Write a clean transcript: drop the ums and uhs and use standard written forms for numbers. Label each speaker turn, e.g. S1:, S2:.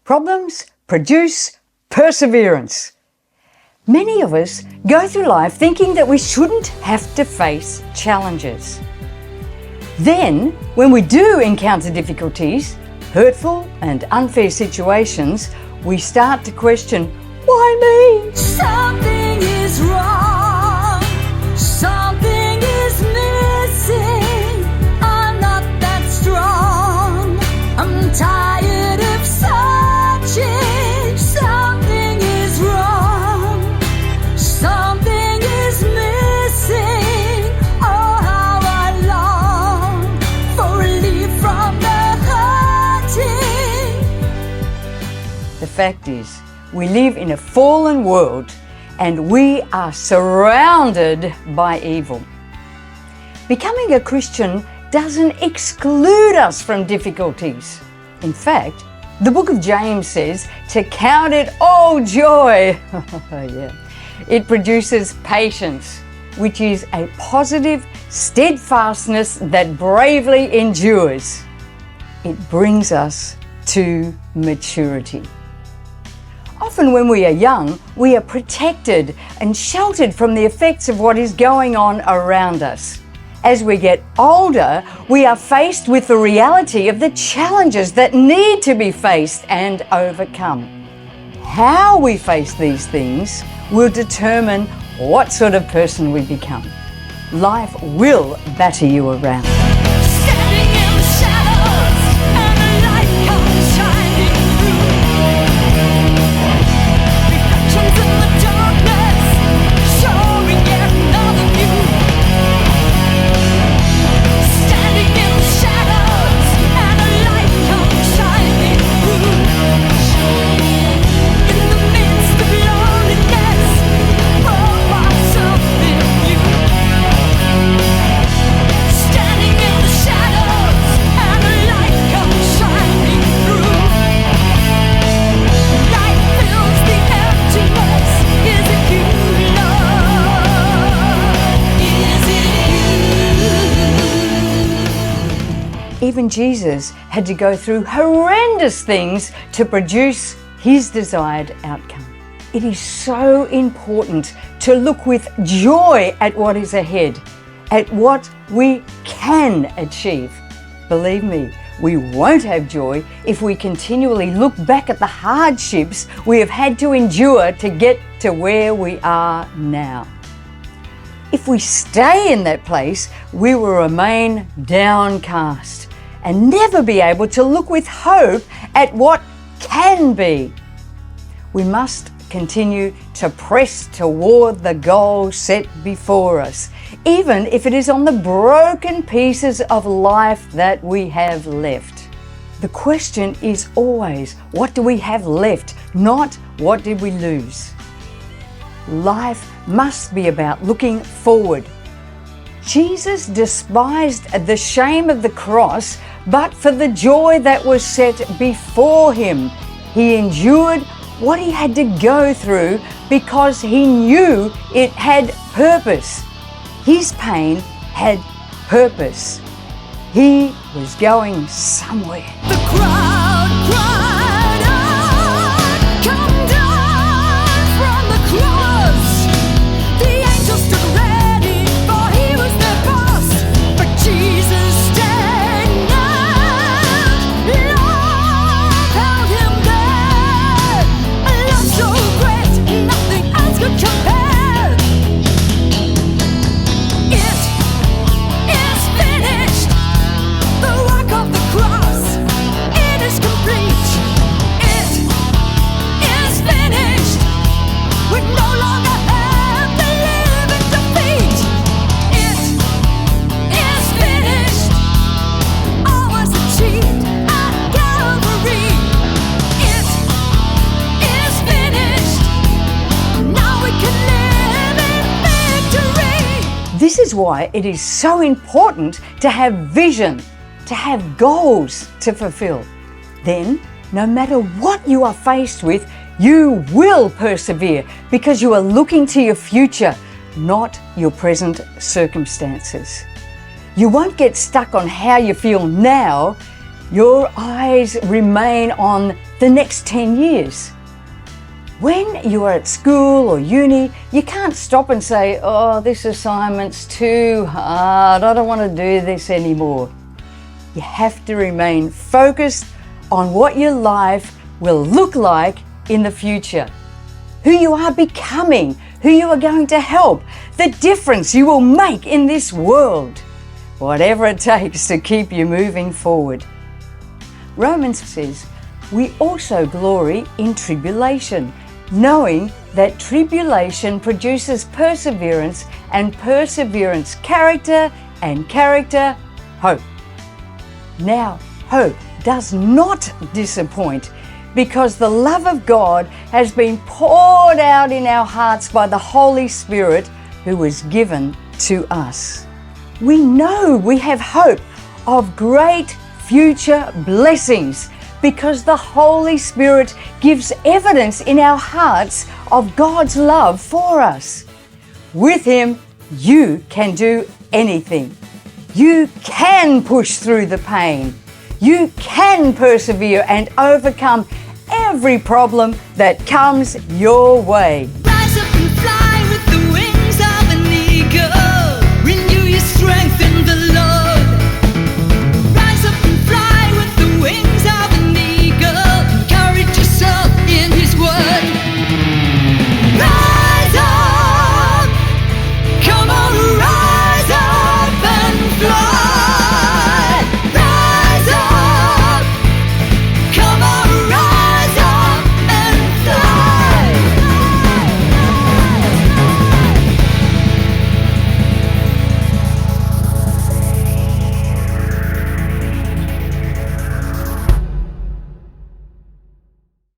S1: Problems produce perseverance. Many of us go through life thinking that we shouldn't have to face challenges. Then, when we do encounter difficulties, hurtful and unfair situations, we start to question, why me?
S2: Something is wrong. Something is missing. I'm not that strong. I'm tired of searching. Something is wrong. Something is missing. Oh, how I long for relief from the hurting.
S1: The fact is, we live in a fallen world and we are surrounded by evil. Becoming a Christian doesn't exclude us from difficulties. In fact, the book of James says to count it all joy. Yeah. It produces patience, which is a positive steadfastness that bravely endures. It brings us to maturity. Often when we are young, we are protected and sheltered from the effects of what is going on around us. As we get older, we are faced with the reality of the challenges that need to be faced and overcome. How we face these things will determine what sort of person we become. Life will batter you around.
S2: Standing in the shadows and the light comes shining through. Reflections in the darkness, showing yet another view. Standing in the shadows and the light comes shining through. In the midst of loneliness, pour myself in you. Standing in the shadows and the light comes shining through. Light fills the emptiness. Is it you, Lord? Is it you?
S1: Even Jesus had to go through horrendous things to produce his desired outcome. It is so important to look with joy at what is ahead, at what we can achieve. Believe me, we won't have joy if we continually look back at the hardships we have had to endure to get to where we are now. If we stay in that place, we will remain downcast and never be able to look with hope at what can be. We must continue to press toward the goal set before us, even if it is on the broken pieces of life that we have left. The question is always, what do we have left, not what did we lose? Life must be about looking forward. Jesus despised the shame of the cross, but for the joy that was set before him, he endured what he had to go through because he knew it had purpose. His pain had purpose. He was going somewhere.
S2: The crowd cried out, "Come down from the cross." The angels stood ready, for he was their boss. But Jesus stayed not. Love held him there. A love so great, nothing else could compare. It is finished. The work of the cross, it is complete. It is finished. We no longer have to live in defeat. It is finished. All was achieved at Calvary. It is finished. Now we can live in victory.
S1: This is why it is so important to have vision, to have goals to fulfill. Then, no matter what you are faced with, you will persevere because you are looking to your future, not your present circumstances. You won't get stuck on how you feel now. Your eyes remain on the next 10 years. When you are at school or uni, you can't stop and say, oh, this assignment's too hard, I don't want to do this anymore. You have to remain focused on what your life will look like in the future, who you are becoming, who you are going to help, the difference you will make in this world, whatever it takes to keep you moving forward. Romans says, we also glory in tribulation, knowing that tribulation produces perseverance, and perseverance character, and character hope. Now, hope does not disappoint, because the love of God has been poured out in our hearts by the Holy Spirit who was given to us. We know we have hope of great future blessings, because the Holy Spirit gives evidence in our hearts of God's love for us. With Him, you can do anything. You can push through the pain. You can persevere and overcome every problem that comes your way.